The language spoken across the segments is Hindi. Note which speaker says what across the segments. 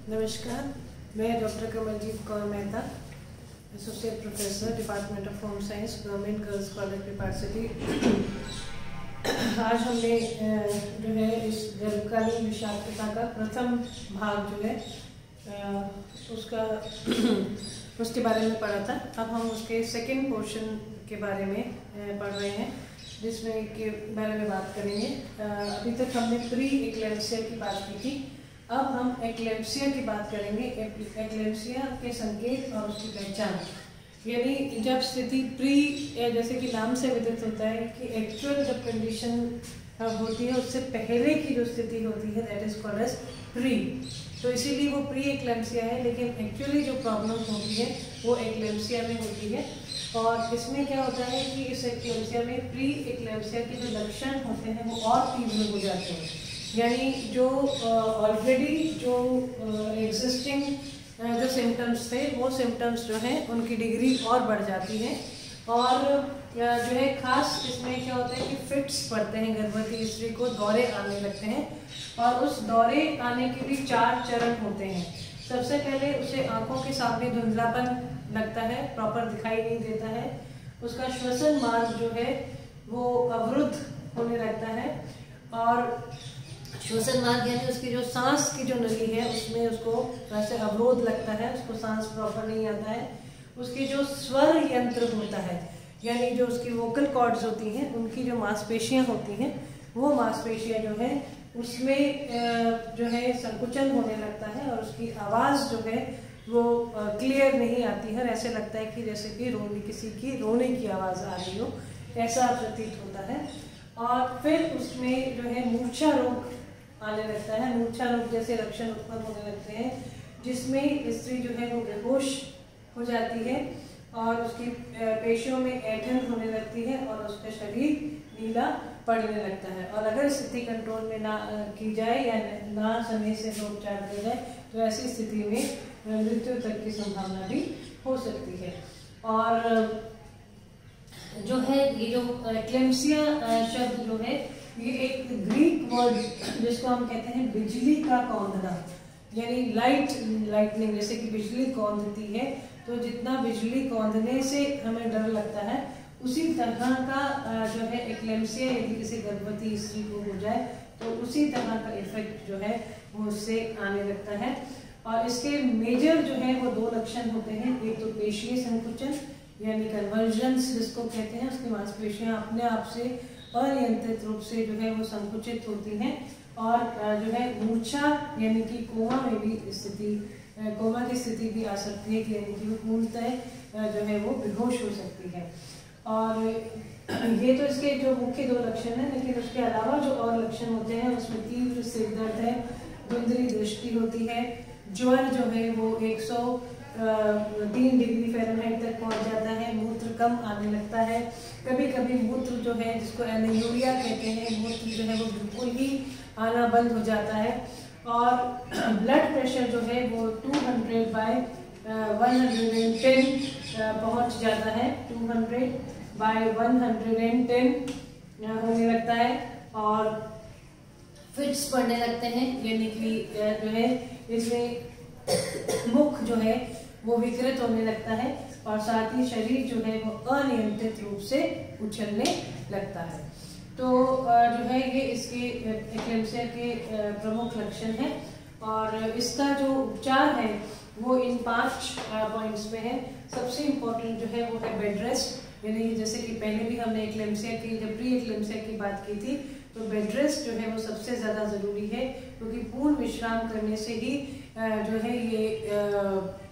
Speaker 1: नमस्कार, मैं doctor Kamaljeet Kaur Mehta, associate professor department of home science, government girls college paper city. आज हमने जो है इस गर्भकालीन विषाक्तता का प्रथम भाग जो है उसके बारे में पढ़ा था। अब हम उसके सेकेंड पोर्शन के बारे में पढ़ रहे हैं, जिसमें के बारे में बात करेंगे। अभी तक हमने प्री एक्लेम्पसिया की बात की थी, अब हम एक्लेम्पसिया की बात करेंगे। एक्लेम्पसिया के संकेत और उसकी पहचान, यानी जब स्थिति प्री, जैसे कि नाम से विदित होता है कि एक्चुअल जब कंडीशन होती है उससे पहले की जो स्थिति होती है, that is called as pre. तो इसीलिए वो प्री एक्लेम्पसिया है, लेकिन एक्चुअली जो प्रॉब्लम होती है वो एक्लेम्पसिया में होती है। और इसमें क्या होता है कि इस एक्लेम्पसिया में प्री एक्लेम्पसिया के जो लक्षण होते हैं वो और तीव्र हो जाते हैं, यानी जो ऑलरेडी जो एग्जिस्टिंग जो सिम्टम्स थे वो सिम्टम्स जो हैं उनकी डिग्री और बढ़ जाती है। और जो है खास इसमें क्या होता है कि फिट्स पड़ते हैं, गर्भवती स्त्री को दौरे आने लगते हैं। और उस दौरे आने के भी 4 चरण होते हैं। सबसे पहले उसे आंखों के सामने धुंधलापन लगता है, प्रॉपर दिखाई नहीं देता है। उसका श्वसन मार्ग जो है वो अवरुद्ध होने लगता है, और श्वसन मार्ग यानी उसकी जो सांस की जो नली है उसमें उसको वैसे अवरोध लगता है, उसको सांस प्रॉपर नहीं आता है। उसकी जो स्वर यंत्र होता है, यानी जो उसकी वोकल कॉर्ड्स होती हैं, उनकी जो मांसपेशियां होती हैं, वो मांसपेशियां जो है उसमें जो है संकुचन होने लगता है, और उसकी आवाज़ जो है वो क्लियर नहीं आती है। ऐसे लगता है कि जैसे कि किसी की रोने की आवाज़ आ रही हो, ऐसा प्रतीत होता है। और फिर उसमें जो है मूर्छा रोग आने लगता है। मूर्छा रोग जैसे लक्षण उत्पन्न होने लगते हैं, जिसमें स्त्री जो है वो बेहोश हो जाती है, और उसकी पेशियों में ऐंठन होने लगती है, और उसका शरीर नीला पड़ने लगता है। और अगर स्थिति कंट्रोल में ना की जाए या ना समय से उपचार किया जाए तो ऐसी स्थिति में मृत्यु तक की संभावना भी हो सकती है। और जो है ये जो एक्लेम्पसिया शब्द जो है ये एक ग्रीक वर्ड जिसको हम कहते हैं बिजली का कौंधना, यानी लाइटनिंग, जैसे कि बिजली कौंधती है, तो जितना बिजली कौंधने से हमें डर लगता है उसी तरह का जो है एक्लेम्पसिया यदि किसी गर्भवती स्त्री को हो जाए तो उसी तरह का इफेक्ट जो है वो उससे आने लगता है। और इसके मेजर जो है वो 2 लक्षण होते हैं। एक तो पेशीय संकुचन यानी कन्वर्जेंस जिसको कहते हैं, उसकी मांसपेशियां अपने आप से अनियंत्रित रूप से जो है वो संकुचित होती हैं, और जो है मूर्छा यानी कि कोमा में भी स्थिति, कोमा की स्थिति भी आ सकती है, कि यानी कि वो पूर्णतः जो है वो बेहोश हो सकती है। और ये तो इसके जो मुख्य 2 लक्षण हैं, लेकिन उसके अलावा जो और लक्षण होते हैं उसमें तीव्र सिर दर्द है, धुंधली दृष्टि होती है, ज्वर जो है वो 103 डिग्री फ़ारेनहाइट तक पहुंच जाता है, मूत्र कम आने लगता है, कभी कभी मूत्र जो है जिसको एनीयूरिया कहते हैं, मूत्र जो है वो बिल्कुल ही आना बंद हो जाता है। और ब्लड प्रेशर जो है वो 200/110 पहुंच जाता है, 200/110 होने लगता है। और फिट्स पड़ने लगते हैं, यानी कि जो है इसमें मुख जो है वो विकृत होने लगता है, और साथ ही शरीर जो है वो अनियंत्रित रूप से उछलने लगता है। तो जो है ये इसके एक्लेम्पसिया के प्रमुख लक्षण हैं। और इसका जो उपचार है वो इन 5 पॉइंट्स पे है। सबसे इम्पोर्टेंट जो है वो है बेड रेस्ट, यानी जैसे कि पहले भी हमने एक्लेम्पसिया की, जब प्री एक्लेम्पसिया की बात की थी, तो बेड रेस्ट जो है वो सबसे ज़्यादा ज़रूरी है, क्योंकि पूर्ण विश्राम करने से ही जो है ये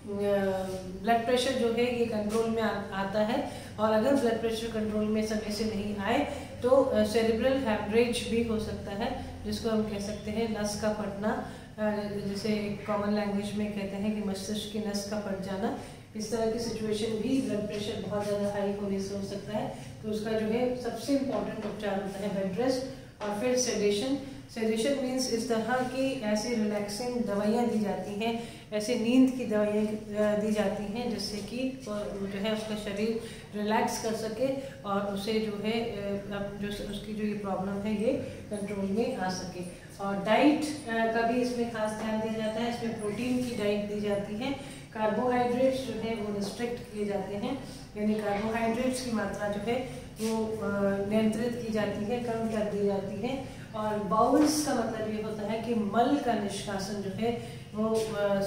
Speaker 1: ब्लड प्रेशर जो है ये कंट्रोल में आता है। और अगर ब्लड प्रेशर कंट्रोल में समय से नहीं आए तो सेरिब्रल हैमरेज भी हो सकता है, जिसको हम कह सकते हैं नस का फटना, जैसे कॉमन लैंग्वेज में कहते हैं कि मस्तिष्क की नस का फट जाना। इस तरह की सिचुएशन भी ब्लड प्रेशर बहुत ज़्यादा हाई होने से हो सकता है। तो उसका जो है सबसे इम्पोर्टेंट उपचार होता है बेड रेस्ट। और फिर सेडेशन। सेडेशन मीन्स इस तरह की ऐसी रिलैक्सिंग दवाइयाँ दी जाती हैं, ऐसे नींद की दवाइयाँ दी जाती हैं जिससे कि जो है उसका शरीर रिलैक्स कर सके, और उसे जो है जो उसकी जो ये प्रॉब्लम है ये कंट्रोल में आ सके। और डाइट का भी इसमें खास ध्यान दिया जाता है। इसमें प्रोटीन डाइट दी जाती है। कार्बोहाइड्रेट्स जो है वो रिस्ट्रिक्ट किए जाते हैं, यानी कार्बोहाइड्रेट्स की मात्रा जो है वो नियंत्रित की जाती है, कम कर दी जाती है। और बाउल्स का मतलब ये होता है कि मल का निष्कासन जो है वो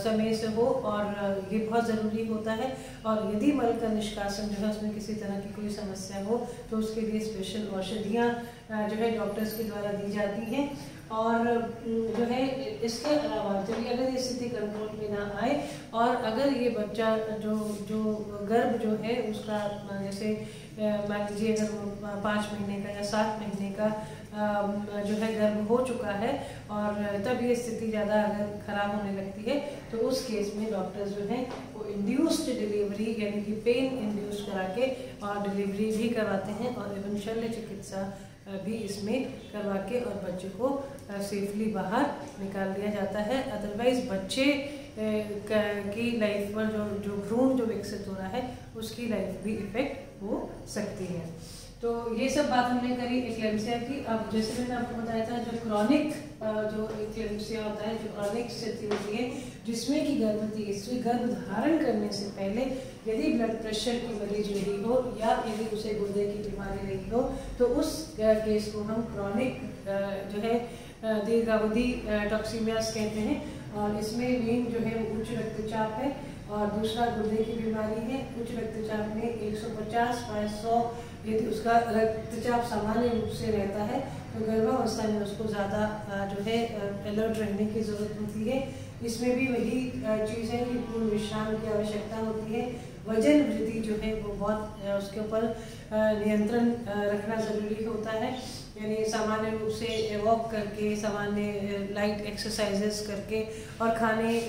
Speaker 1: समय से हो, और ये बहुत ज़रूरी होता है। और यदि मल का निष्कासन जो है उसमें किसी तरह की कोई समस्या हो तो उसके लिए स्पेशल औषधियाँ जो है डॉक्टर्स के द्वारा दी जाती हैं। और जो है इसके अलावा चलिए अगर ये स्थिति कंट्रोल में ना आए और अगर ये बच्चा जो गर्भ जो है उसका जैसे मान लीजिए अगर 5 महीने का या 7 महीने का जो है गर्भ हो चुका है और तब ये स्थिति ज़्यादा अगर ख़राब होने लगती है तो उस केस में डॉक्टर्स जो हैं वो इंड्यूस्ड डिलीवरी यानी कि पेन इंड्यूस करा के और डिलीवरी भी करवाते हैं और एवं शल्य चिकित्सा भी इसमें करवा के और बच्चे को सेफली बाहर निकाल दिया जाता है। अदरवाइज बच्चे की लाइफ पर जो भ्रूण जो विकसित हो रहा है उसकी लाइफ भी इफेक्ट हो सकती है। तो ये सब बात हमने करी एक्लेम्सिया की। अब जैसे मैंने आपको बताया था जो क्रॉनिक जो एक्लेम्सिया होता है, जो क्रॉनिक स्थिति होती है जिसमें कि गर्भवती स्त्री गर्भ धारण करने से पहले यदि ब्लड प्रेशर की मरीज रही हो या यदि उसे गुर्दे की बीमारी रही हो तो उस केस को हम क्रॉनिक जो है दीर्घावधि टॉक्सीमियास कहते हैं। और इसमें मेन जो है वो उच्च रक्तचाप है और दूसरा गुर्दे की बीमारी है। उच्च रक्तचाप में 150/100 यदि उसका रक्तचाप सामान्य रूप से रहता है तो गर्भावस्था में उसको ज़्यादा जो है अलर्ट रहने की ज़रूरत होती है। इसमें भी वही चीज़ है कि पूर्ण विश्राम की आवश्यकता होती है। वजन वृद्धि जो है वो बहुत उसके ऊपर नियंत्रण रखना ज़रूरी होता है, यानी सामान्य रूप से वॉक करके, सामान्य लाइट एक्सरसाइजेस करके और खाने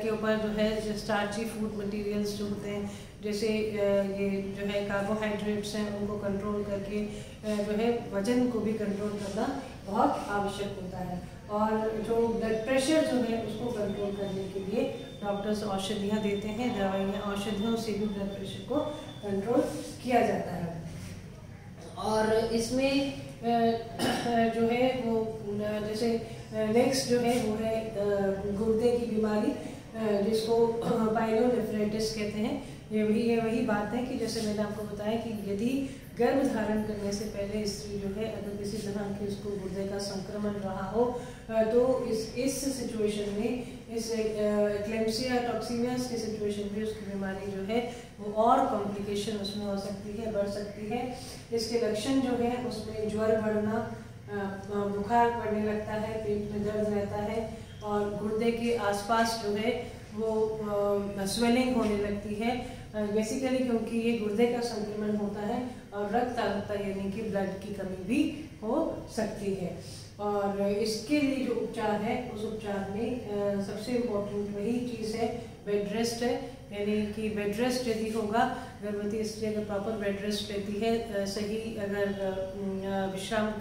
Speaker 1: के ऊपर जो है स्टार्ची फूड मटेरियल्स जो होते हैं जैसे ये जो है कार्बोहाइड्रेट्स हैं उनको कंट्रोल करके जो है वजन को भी कंट्रोल करना बहुत आवश्यक होता है। और जो ब्लड प्रेशर जो है उसको कंट्रोल करने के लिए डॉक्टर्स औषधियाँ देते हैं, दवाइयाँ औषधियों से भी ब्लड प्रेशर को कंट्रोल किया जाता है। और इसमें जो है वो जैसे नेक्स्ट जो है वो है गुर्दे की बीमारी जिसको पाइलोनेफ्राइटिस कहते हैं। ये वही बात है कि जैसे मैंने आपको बताया कि यदि गर्भ धारण करने से पहले स्त्री जो है अगर किसी तरह की उसको गुर्दे का संक्रमण रहा हो तो इस सिचुएशन में इस एक्लेम्सिया टॉक्सीमियास की सिचुएशन में उसकी बीमारी जो है वो और कॉम्प्लिकेशन उसमें हो सकती है, बढ़ सकती है। इसके लक्षण जो है उसमें ज्वर बढ़ना, बुखार पड़ने लगता है, पेट में दर्द रहता है और गुर्दे के आसपास जो है वो स्वेलिंग होने लगती है बेसिकली क्योंकि ये गुर्दे का संक्रमण होता है और रक्त आलता यानी कि ब्लड की कमी भी हो सकती है। और इसके लिए जो उपचार है उस उपचार में सबसे इम्पोर्टेंट वही चीज़ है बेड रेस्ट है, यानी कि बेड रेस्ट यदि होगा, गर्भवती स्त्री अगर प्रॉपर बेड रेस्ट लेती है, सही अगर विश्राम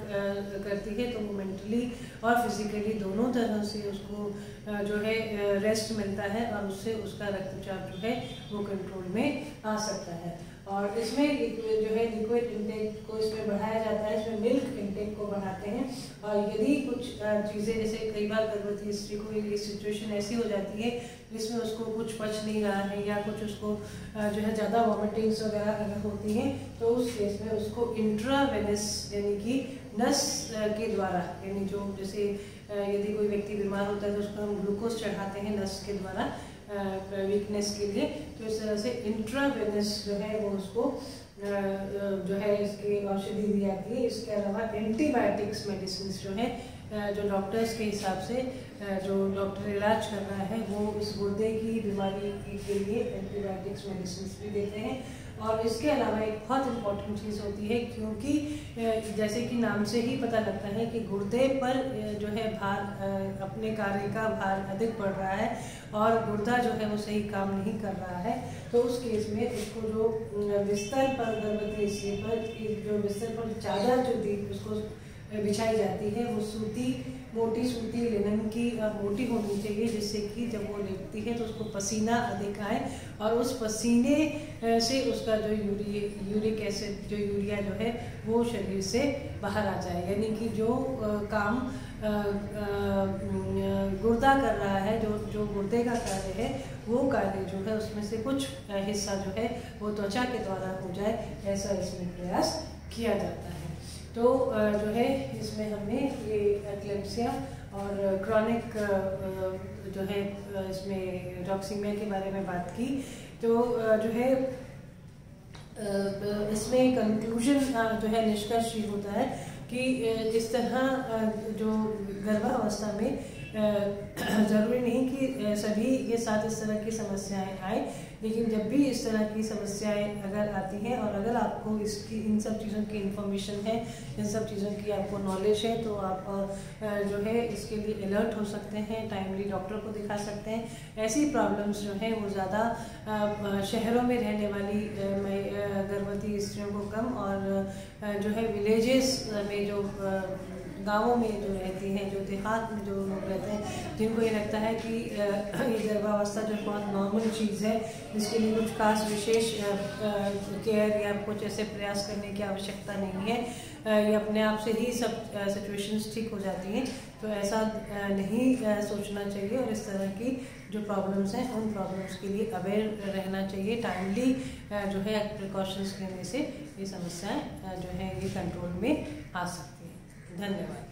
Speaker 1: करती है तो वो मेंटली और फिजिकली दोनों तरह से उसको जो है रेस्ट मिलता है और उससे उसका रक्तचाप जो है वो कंट्रोल में आ सकता है। और इसमें जो है लिक्विड इंटेक को इसमें बढ़ाया जाता है, इसमें मिल्क इंटेक को बढ़ाते हैं। और यदि कुछ चीज़ें जैसे कई बार गर्भवती स्त्री को ये सिचुएशन ऐसी हो जाती है जिसमें उसको कुछ पच नहीं रहा है या कुछ उसको जो है ज़्यादा वॉमिटिंग्स वगैरह अगर होती हैं तो उस केस में उसको इंट्रावेनस यानी कि नस के द्वारा, यानी जो जैसे यदि कोई व्यक्ति बीमार होता है तो उसको हम ग्लूकोज चढ़ाते हैं नस के द्वारा वीकनेस के लिए, तो इस तरह से इंट्रावेनस जो है वो उसको जो है इसकी औषधि दी जाती है। इसके अलावा एंटीबायोटिक्स मेडिसिन जो है जो डॉक्टर्स के हिसाब से जो डॉक्टर इलाज कर रहा है वो इस गुर्दे की बीमारी के लिए एंटीबायोटिक्स मेडिसिन भी देते हैं। और इसके अलावा एक बहुत इम्पॉर्टेंट चीज़ होती है क्योंकि जैसे कि नाम से ही पता लगता है कि गुर्दे पर जो है भार अपने कार्य का भार अधिक बढ़ रहा है और गुर्दा जो है वो सही काम नहीं कर रहा है, तो उस केस में उसको जो बिस्तर पर गर्भवती स्त्री पर जो बिस्तर पर चादर जो दी उसको बिछाई जाती है वो सूती, मोटी सूती लिनन की मोटी होनी चाहिए जिससे कि जब वो लेटती है तो उसको पसीना अधिक आए और उस पसीने से उसका जो यूरिक एसिड जो यूरिया जो है वो शरीर से बाहर आ जाए, यानी कि जो काम गुर्दा कर रहा है, जो गुर्दे का कार्य है वो कार्य जो है उसमें से कुछ हिस्सा जो है वो त्वचा के द्वारा हो जाए, ऐसा इसमें प्रयास किया जाता है। तो जो है इसमें हमने ये एक्लेम्पसिया और क्रॉनिक जो है इसमें टॉक्सीमिया के बारे में बात की। तो जो है इसमें कंक्लूजन जो है निष्कर्ष ये होता है कि इस तरह जो गर्भावस्था में ज़रूरी नहीं कि सभी के साथ इस तरह की समस्याएं आए, लेकिन जब भी इस तरह की समस्याएं अगर आती हैं और अगर आपको इसकी इन सब चीज़ों की इन्फॉर्मेशन है, इन सब चीज़ों की आपको नॉलेज है, तो आप जो है इसके लिए अलर्ट हो सकते हैं, टाइमली डॉक्टर को दिखा सकते हैं। ऐसी प्रॉब्लम्स जो है वो ज़्यादा शहरों में रहने वाली गर्भवती स्त्रियों को कम, और जो है विलेजेस में जो गाँवों में जो रहती हैं, जो देहात में जो लोग रहते हैं, जिनको ये लगता है कि ये गर्भावस्था जो बहुत नॉर्मल चीज़ है, जिसके लिए कुछ खास विशेष केयर या कुछ ऐसे प्रयास करने की आवश्यकता नहीं है, ये अपने आप से ही सब सिचुएशंस ठीक हो जाती हैं। तो ऐसा नहीं सोचना चाहिए, और इस तरह की जो प्रॉब्लम्स हैं उन प्रॉब्लम्स के लिए अवेयर रहना चाहिए। टाइमली जो है प्रिकॉशंस लेने से ये समस्याएं जो है ये कंट्रोल में आ सकती हैं। धन्यवाद।